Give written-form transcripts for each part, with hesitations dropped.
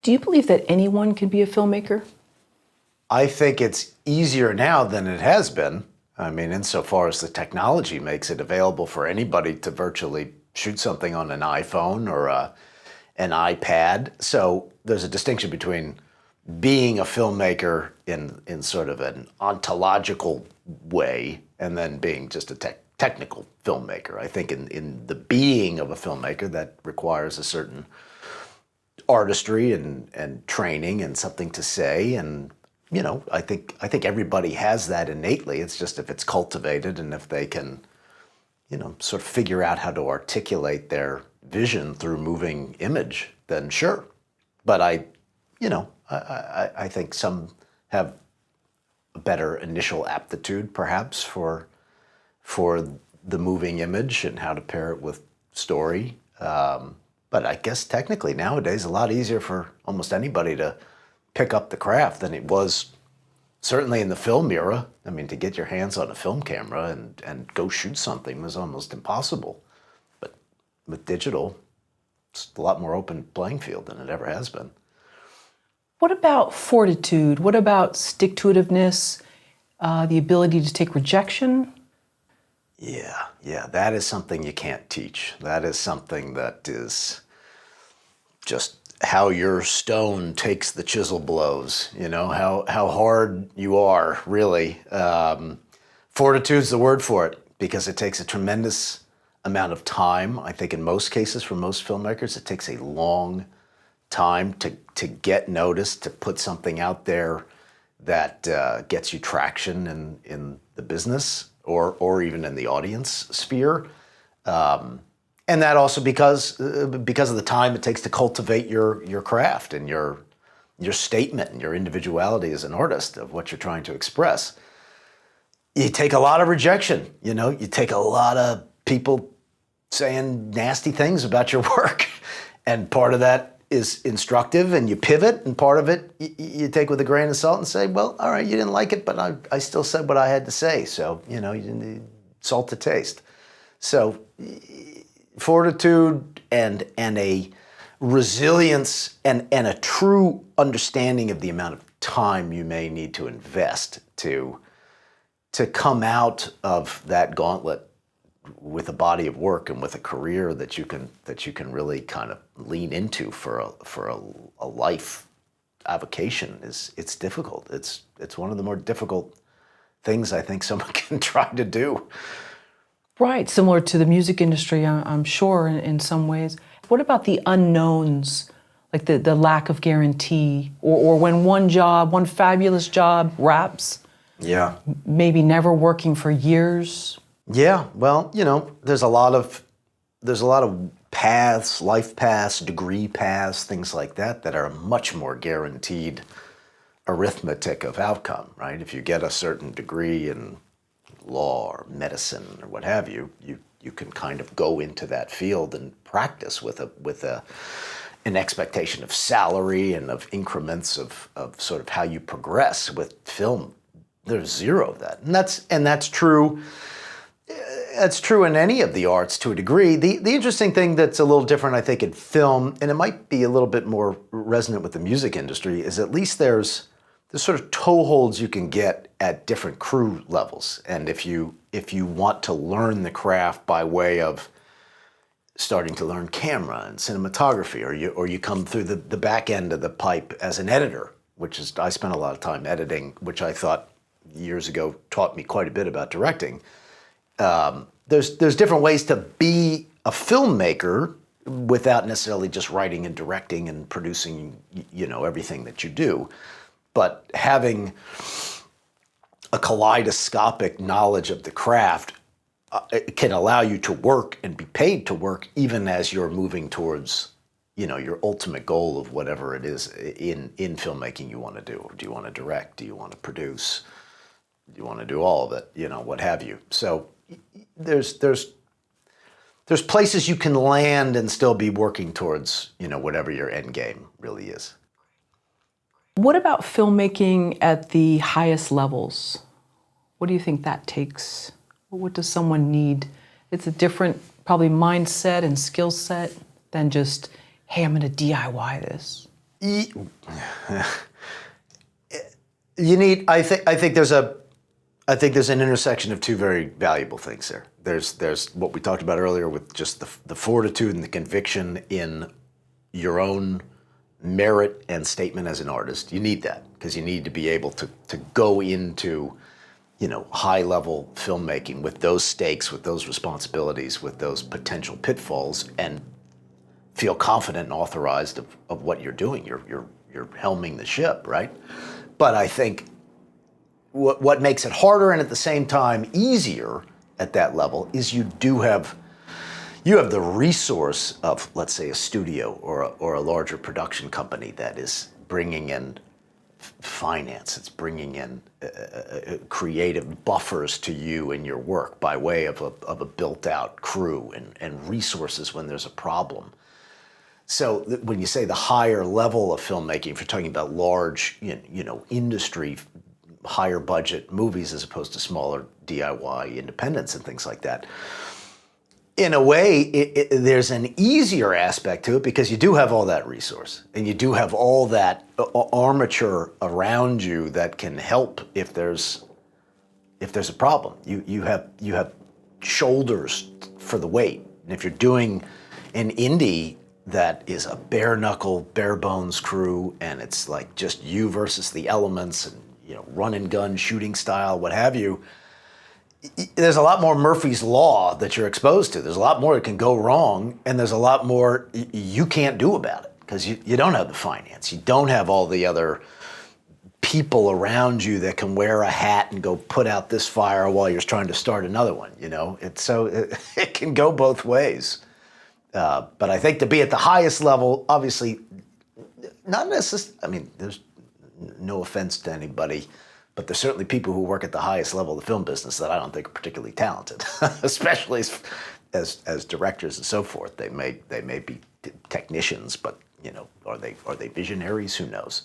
Do you believe that anyone can be a filmmaker? I think it's easier now than it has been. I mean, insofar as the technology makes it available for anybody to virtually shoot something on an iPhone or an iPad. So there's a distinction between being a filmmaker in sort of an ontological way and then being just a technical filmmaker. I think in the being of a filmmaker, that requires a certain artistry and training and something to say. And I think everybody has that innately. It's just if it's cultivated and if they can, sort of figure out how to articulate their vision through moving image, then sure. But I think some have a better initial aptitude, perhaps, for the moving image and how to pair it with story. But I guess technically nowadays a lot easier for almost anybody to pick up the craft than it was certainly in the film era. I mean, to get your hands on a film camera and go shoot something was almost impossible. But with digital, it's a lot more open playing field than it ever has been. What about fortitude? What about stick-to-itiveness, the ability to take rejection? Yeah, that is something you can't teach. That is something that is just how your stone takes the chisel blows, how hard you are, really. Fortitude's the word for it, because it takes a tremendous amount of time. I think in most cases, for most filmmakers, it takes a long time to get noticed, to put something out there that gets you traction in the business or even in the audience sphere. And that also because of the time it takes to cultivate your craft and your statement and your individuality as an artist of what you're trying to express. You take a lot of rejection, you take a lot of people saying nasty things about your work. And part of that is instructive, and you pivot, and part of it you take with a grain of salt and say, well, all right, you didn't like it, but I still said what I had to say. So, you didn't salt to taste. So fortitude and a resilience and a true understanding of the amount of time you may need to invest to come out of that gauntlet with a body of work and with a career that you can really kind of lean into for a life avocation it's difficult. It's one of the more difficult things I think someone can try to do. Right, similar to the music industry, I'm sure, in some ways. What about the unknowns, like the lack of guarantee, or when one fabulous job wraps? Yeah. Maybe never working for years? Yeah, well, there's a lot of paths, life paths, degree paths, things like that are a much more guaranteed arithmetic of outcome, right? If you get a certain degree in law or medicine or what have you, you can kind of go into that field and practice with an expectation of salary and of increments of sort of how you progress. With film, there's zero of that, and that's true. That's true in any of the arts to a degree. The interesting thing that's a little different, I think, in film, and it might be a little bit more resonant with the music industry, is at least there's sort of toeholds you can get at different crew levels. And if you want to learn the craft by way of starting to learn camera and cinematography, or you come through the back end of the pipe as an editor, which is, I spent a lot of time editing, which I thought years ago taught me quite a bit about directing. There's different ways to be a filmmaker without necessarily just writing and directing and producing, everything that you do. But having a kaleidoscopic knowledge of the craft it can allow you to work and be paid to work even as you're moving towards, your ultimate goal of whatever it is in filmmaking you want to do. Do you want to direct? Do you want to produce? Do you want to do all of it? What have you. So there's places you can land and still be working towards, whatever your end game really is. What about filmmaking at the highest levels? What do you think that takes? What does someone need? It's a different, probably, mindset and skill set than just, hey, I'm going to DIY this. You need. I think there's an intersection of two very valuable things there. There's what we talked about earlier with just the fortitude and the conviction in your own merit and statement as an artist. You need that because you need to be able to go into, high level filmmaking with those stakes, with those responsibilities, with those potential pitfalls, and feel confident and authorized of what you're doing. You're helming the ship, right? But I think what makes it harder and at the same time easier at that level is you have the resource of, let's say, a studio or a larger production company that is bringing in finance. It's bringing in creative buffers to you and your work by way of a built-out crew and resources when there's a problem. So when you say the higher level of filmmaking, if you're talking about large, industry, higher budget movies as opposed to smaller DIY independents and things like that, in a way, there's an easier aspect to it because you do have all that resource and you do have all that armature around you that can help if there's a problem. You have shoulders for the weight. And if you're doing an indie that is a bare knuckle, bare bones crew, and it's like just you versus the elements, and run and gun shooting style, what have you. There's a lot more Murphy's Law that you're exposed to. There's a lot more that can go wrong, and there's a lot more you can't do about it because you don't have the finance. You don't have all the other people around you that can wear a hat and go put out this fire while you're trying to start another one. It can go both ways. But I think to be at the highest level, obviously, not necessarily. I mean, there's no offense to anybody, but there's certainly people who work at the highest level of the film business that I don't think are particularly talented, especially as directors and so forth. They may be technicians, but are they visionaries? Who knows?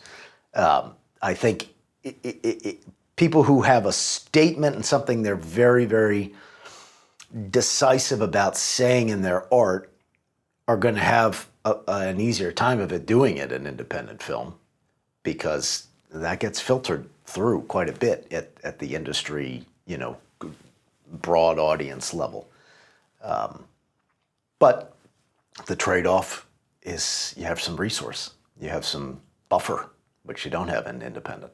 I think people who have a statement and something they're very, very decisive about saying in their art are going to have an easier time of it doing it in independent film, because that gets filtered through quite a bit at the industry, broad audience level. But the trade-off is you have some resource, you have some buffer, which you don't have in independent.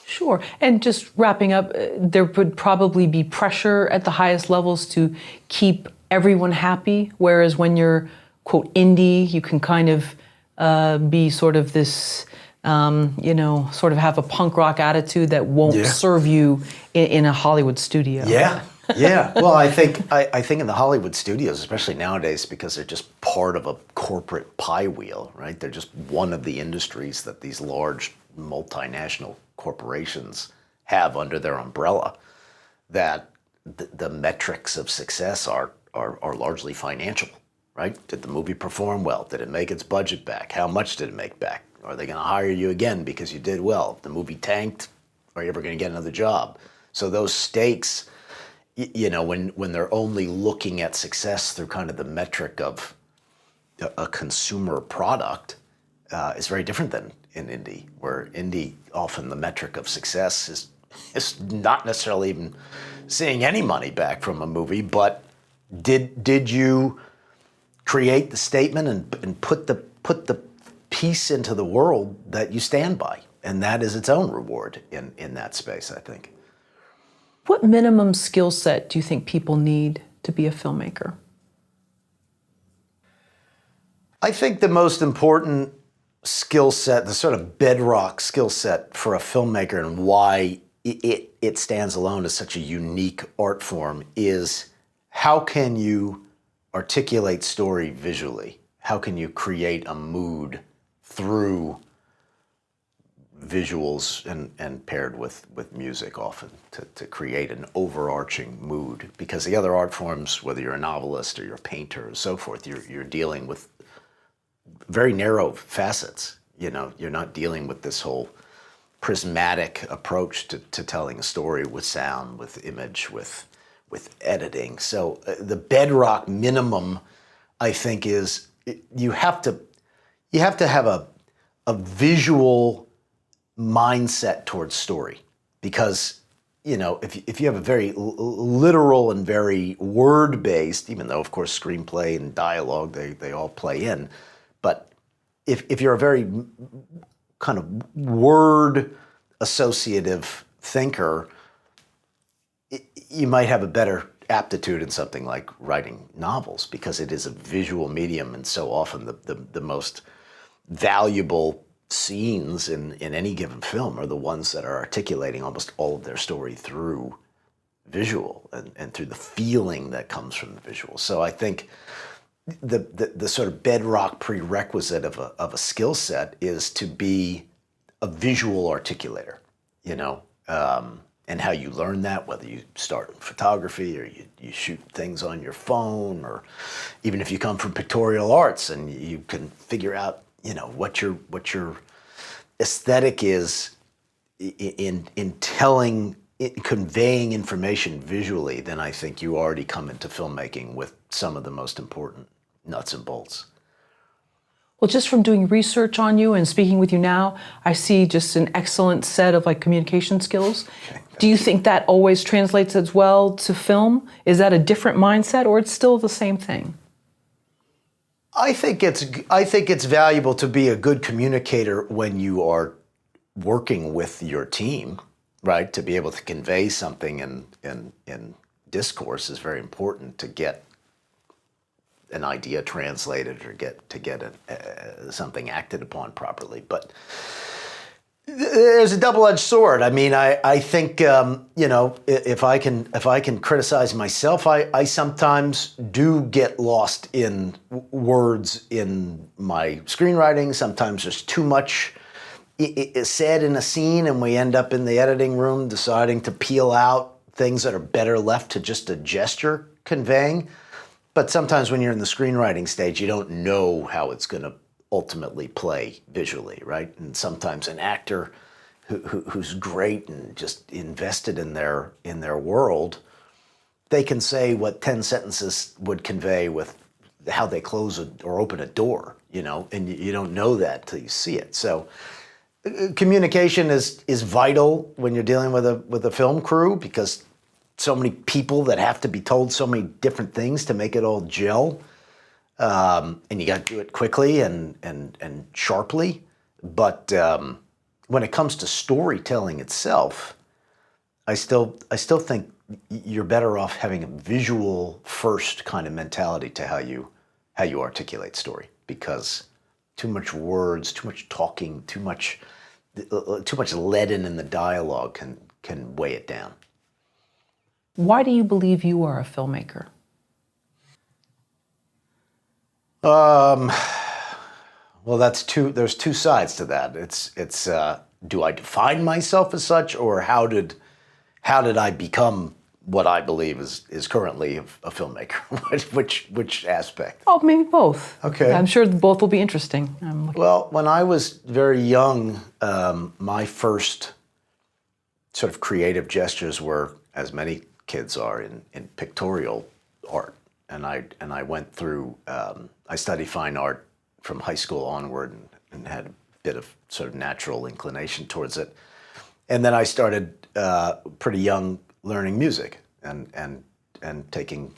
Sure. And just wrapping up, there would probably be pressure at the highest levels to keep everyone happy, whereas when you're, quote, indie, you can kind of be sort of this, sort of have a punk rock attitude that won't serve you in a Hollywood studio. Yeah. Yeah. Well, I think in the Hollywood studios, especially nowadays, because they're just part of a corporate pie wheel, right? They're just one of the industries that these large multinational corporations have under their umbrella, that the metrics of success are largely financial, right? Did the movie perform well? Did it make its budget back? How much did it make back? Are they going to hire you again because you did well? If the movie tanked, are you ever going to get another job? So those stakes, when they're only looking at success through kind of the metric of a consumer product, is very different than in indie, where indie often the metric of success is not necessarily even seeing any money back from a movie, but did you create the statement and put the piece into the world that you stand by, and that is its own reward in that space, I think. What minimum skill set do you think people need to be a filmmaker? I think the most important skill set, the sort of bedrock skill set for a filmmaker and why it stands alone as such a unique art form is how can you articulate story visually? How can you create a mood through visuals and paired with music often to create an overarching mood? Because the other art forms, whether you're a novelist or you're a painter or so forth, you're dealing with very narrow facets. You're not dealing with this whole prismatic approach to telling a story with sound, with image, with editing. So the bedrock minimum, I think, is you have to have a a visual mindset towards story, because if you have a very literal and very word-based, even though of course screenplay and dialogue they all play in, but if you're a very kind of word associative thinker, you might have a better aptitude in something like writing novels, because it is a visual medium, and so often the most valuable scenes in any given film are the ones that are articulating almost all of their story through visual and through the feeling that comes from the visual. So I think the sort of bedrock prerequisite of a skill set is to be a visual articulator, and how you learn that, whether you start in photography or you shoot things on your phone, or even if you come from pictorial arts and you can figure out what your aesthetic is in conveying information visually, then I think you already come into filmmaking with some of the most important nuts and bolts. Well, just from doing research on you and speaking with you now, I see just an excellent set of communication skills. Okay. Do you think that always translates as well to film? Is that a different mindset, or it's still the same thing? I think it's valuable to be a good communicator when you are working with your team, right? To be able to convey something in discourse is very important, to get an idea translated or get something acted upon properly. But there's a double-edged sword. I mean, I think if I can criticize myself, I sometimes do get lost in words in my screenwriting. Sometimes there's too much said in a scene, and we end up in the editing room deciding to peel out things that are better left to just a gesture conveying. But sometimes when you're in the screenwriting stage, you don't know how it's going to ultimately play visually, right? And sometimes an actor who's great and just invested in their world, they can say what 10 sentences would convey with how they close or open a door, and you don't know that till you see it. So communication is vital when you're dealing with a film crew, because so many people that have to be told so many different things to make it all gel. And you got to do it quickly and sharply. But when it comes to storytelling itself, I still think you're better off having a visual first kind of mentality to how you articulate story, because too much words, too much talking, too much leaden in the dialogue can weigh it down. Why do you believe you are a filmmaker? Well, there's two sides to that. It's do I define myself as such, or how did I become what I believe is currently a filmmaker? Which aspect? Oh, maybe both. Okay. I'm sure both will be interesting. Well, when I was very young, my first sort of creative gestures were, as many kids are, in pictorial art. And I went through, I studied fine art from high school onward, and had a bit of sort of natural inclination towards it. And then I started pretty young learning music and taking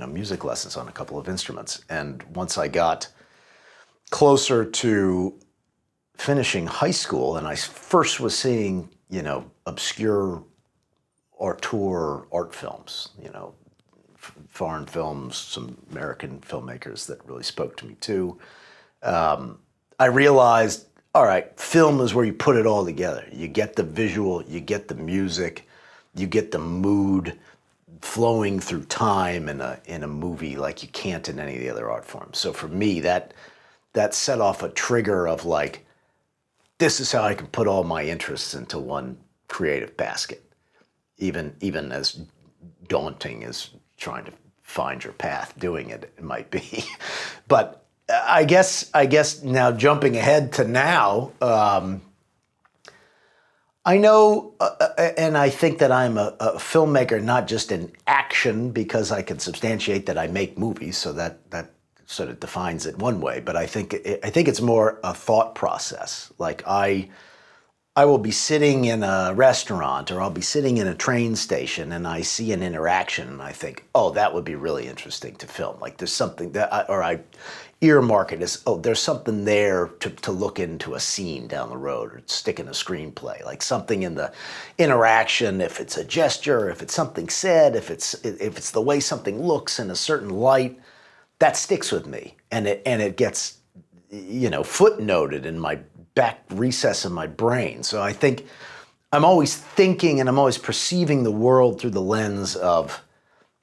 music lessons on a couple of instruments. And once I got closer to finishing high school, and I first was seeing obscure auteur art films, foreign films, some American filmmakers that really spoke to me too. I realized, all right, film is where you put it all together. You get the visual, you get the music, you get the mood flowing through time in a movie like you can't in any of the other art forms. So for me, that set off a trigger of this is how I can put all my interests into one creative basket, even as daunting as trying to find your path doing it might be. But I guess now, jumping ahead to now, I know, and I think that I'm a filmmaker not just in action, because I can substantiate that I make movies, so that sort of defines it one way, but I think it's more a thought process. Like I will be sitting in a restaurant or I'll be sitting in a train station and I see an interaction and I think, oh, that would be really interesting to film. Like there's something that, I earmark it as, oh, there's something there to look into a scene down the road or stick in a screenplay. Like something in the interaction, if it's a gesture, if it's something said, if it's the way something looks in a certain light, that sticks with me. And it gets, footnoted in my back recess of my brain. So I think I'm always thinking and I'm always perceiving the world through the lens of,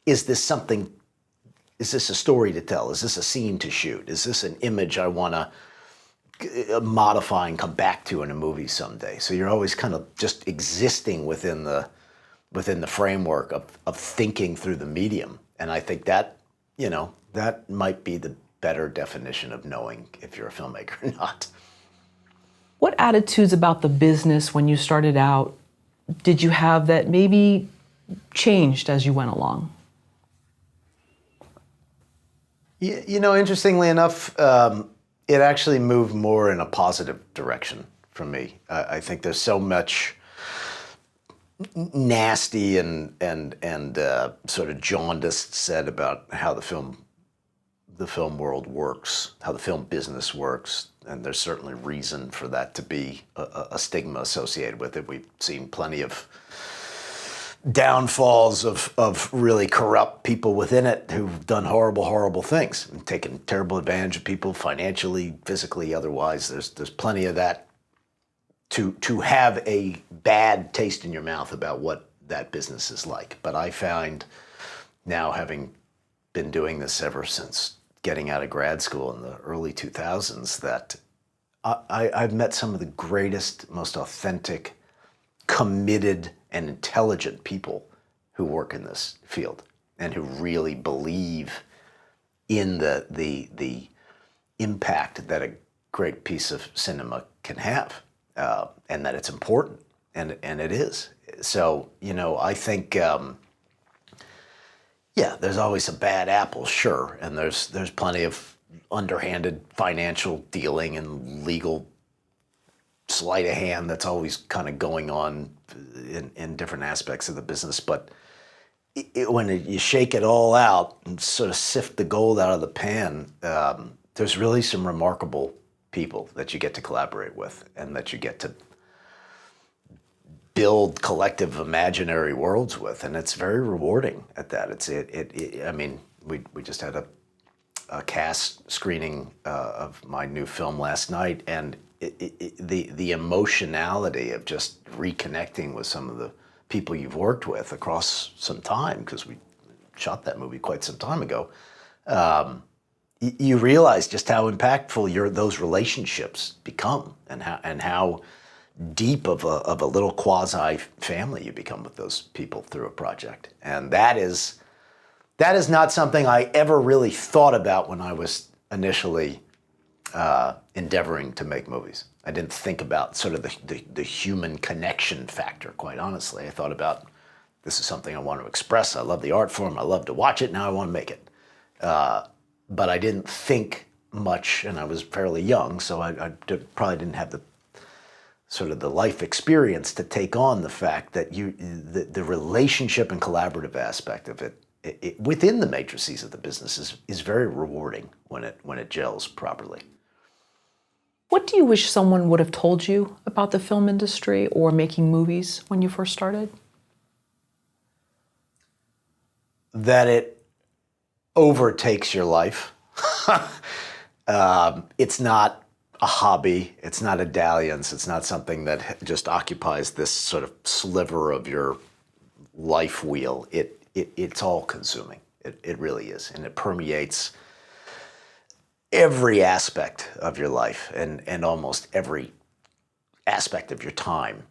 is this a story to tell? Is this a scene to shoot? Is this an image I want to modify and come back to in a movie someday? So you're always kind of just existing within the framework of thinking through the medium. And I think that, that might be the better definition of knowing if you're a filmmaker or not. What attitudes about the business when you started out did you have that maybe changed as you went along? Interestingly enough, it actually moved more in a positive direction for me. I think there's so much nasty and sort of jaundiced said about how the film world works, how the film business works, and there's certainly reason for that to be a stigma associated with it. We've seen plenty of downfalls of really corrupt people within it who've done horrible, horrible things and taken terrible advantage of people financially, physically, otherwise. There's plenty of that to have a bad taste in your mouth about what that business is like. But I find now, having been doing this ever since getting out of grad school in the early 2000s, that I've met some of the greatest, most authentic, committed, and intelligent people who work in this field and who really believe in the impact that a great piece of cinema can have, and that it's important, and it is. So, I think, there's always a bad apple, sure, and there's plenty of underhanded financial dealing and legal sleight of hand that's always kind of going on in different aspects of the business. But when you shake it all out and sort of sift the gold out of the pan, there's really some remarkable people that you get to collaborate with and that you get to build collective imaginary worlds with, and it's very rewarding at that. I mean, we just had a cast screening of my new film last night, and the emotionality of just reconnecting with some of the people you've worked with across some time, because we shot that movie quite some time ago. You realize just how impactful those relationships become, and how deep of a little quasi family you become with those people through a project. And that is not something I ever really thought about when I was initially endeavoring to make movies. I didn't think about sort of the human connection factor, quite honestly. I thought about, this is something I want to express. I love the art form. I love to watch it. Now I want to make it. But I didn't think much, and I was fairly young, so I probably didn't have the life experience to take on the fact that the relationship and collaborative aspect of it within the matrices of the business is very rewarding when it gels properly. What do you wish someone would have told you about the film industry or making movies when you first started? That it overtakes your life. It's not a hobby. It's not a dalliance. It's not something that just occupies this sort of sliver of your life wheel. It's all consuming. It really is. And it permeates every aspect of your life and almost every aspect of your time.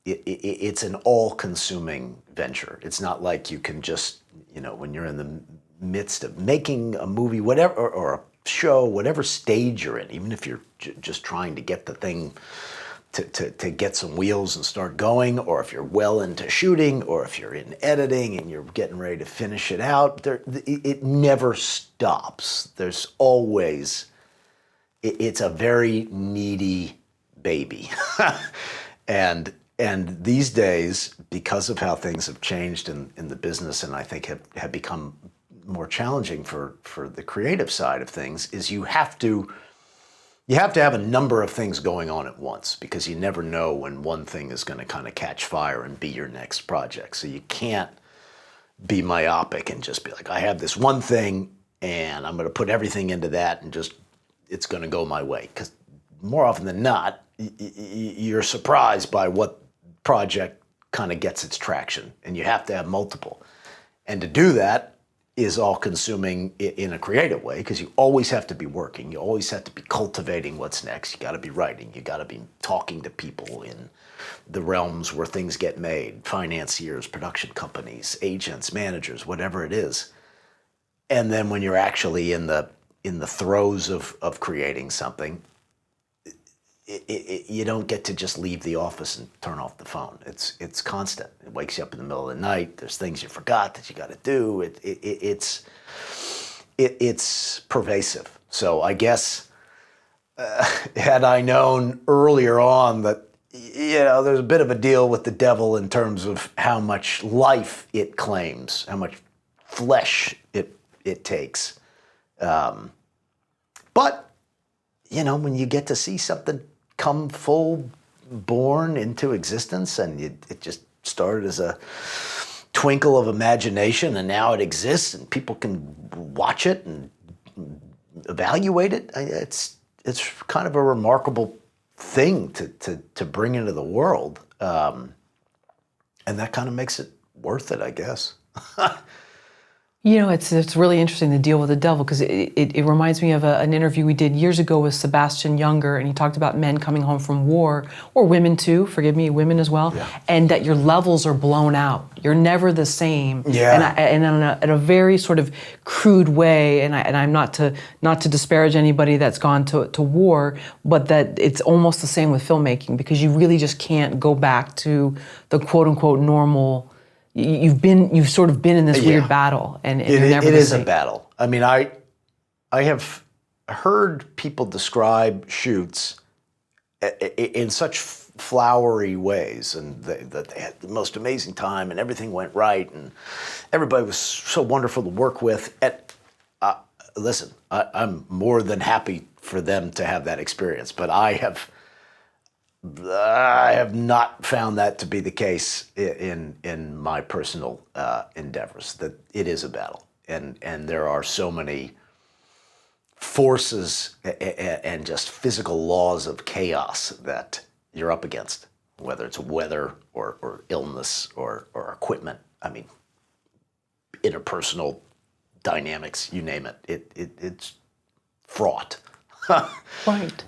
It's an all-consuming venture. It's not like you can just, when you're in the midst of making a movie, whatever, or a show, whatever stage you're in, even if you're just trying to get the thing to get some wheels and start going, or if you're well into shooting, or if you're in editing and you're getting ready to finish it out, it never stops. There's always, it's a very needy baby. and these days, because of how things have changed in the business, and I think have become more challenging for the creative side of things, is you have to have a number of things going on at once, because you never know when one thing is going to kind of catch fire and be your next project. So you can't be myopic and just be like, I have this one thing and I'm going to put everything into that and just, it's going to go my way. Because more often than not, you're surprised by what project kind of gets its traction, and you have to have multiple. And to do that is all-consuming in a creative way, because you always have to be working. You always have to be cultivating what's next. You got to be writing. You got to be talking to people in the realms where things get made, financiers, production companies, agents, managers, whatever it is. And then when you're actually in the throes of creating something, you don't get to just leave the office and turn off the phone. It's constant. It wakes you up in the middle of the night. There's things you forgot that you got to do. It's pervasive. So I guess had I known earlier on that, there's a bit of a deal with the devil in terms of how much life it claims, how much flesh it takes. But when you get to see something come full born into existence, and it just started as a twinkle of imagination, and now it exists and people can watch it and evaluate it, it's kind of a remarkable thing to bring into the world, and that kind of makes it worth it, I guess. It's really interesting to deal with the devil, because it reminds me of an interview we did years ago with Sebastian Younger, and he talked about men coming home from war, or women too, forgive me, women as well, and that your levels are blown out. You're never the same. Yeah. And in a very sort of crude way, and I'm not to disparage anybody that's gone to war, but that it's almost the same with filmmaking, because you really just can't go back to the quote unquote normal. You've sort of been in this weird battle, and you're never it the is same. a battle. I mean, I have heard people describe shoots in such flowery ways, and that they had the most amazing time, and everything went right, and everybody was so wonderful to work with. And listen, I'm more than happy for them to have that experience, but I have not found that to be the case in my personal endeavors. That it is a battle, and there are so many forces and just physical laws of chaos that you're up against, whether it's weather or illness or equipment. I mean, interpersonal dynamics, you name it. It's fraught. Right.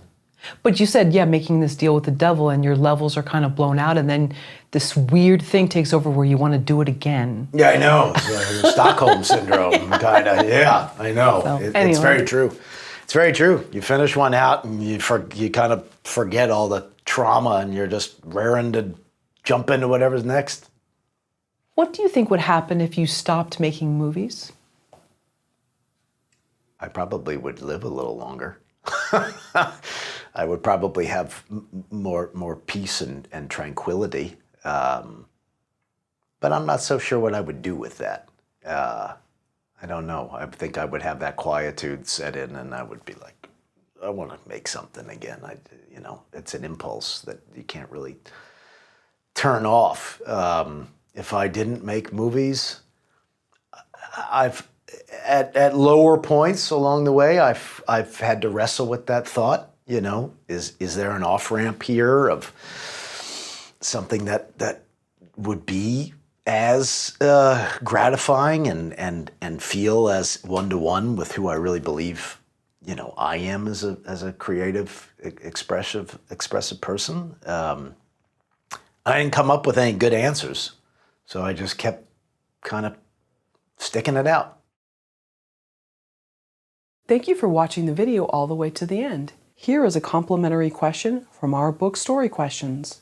But you said, making this deal with the devil, and your levels are kind of blown out, and then this weird thing takes over where you want to do it again. Yeah, I know. It's Stockholm syndrome, kind of. Yeah, I know. So, It's very true. It's very true. You finish one out, and you kind of forget all the trauma, and you're just raring to jump into whatever's next. What do you think would happen if you stopped making movies? I probably would live a little longer. I would probably have more peace and tranquility, but I'm not so sure what I would do with that. I don't know. I think I would have that quietude set in, and I would be like, I want to make something again. It's an impulse that you can't really turn off. If I didn't make movies, I've at lower points along the way, I've had to wrestle with that thought. Is there an off-ramp here of something that would be as gratifying and feel as one-to-one with who I really believe I am as a creative, expressive person? I didn't come up with any good answers, so I just kept kind of sticking it out. Thank you for watching the video all the way to the end. Here is a complimentary question from our book Story Questions.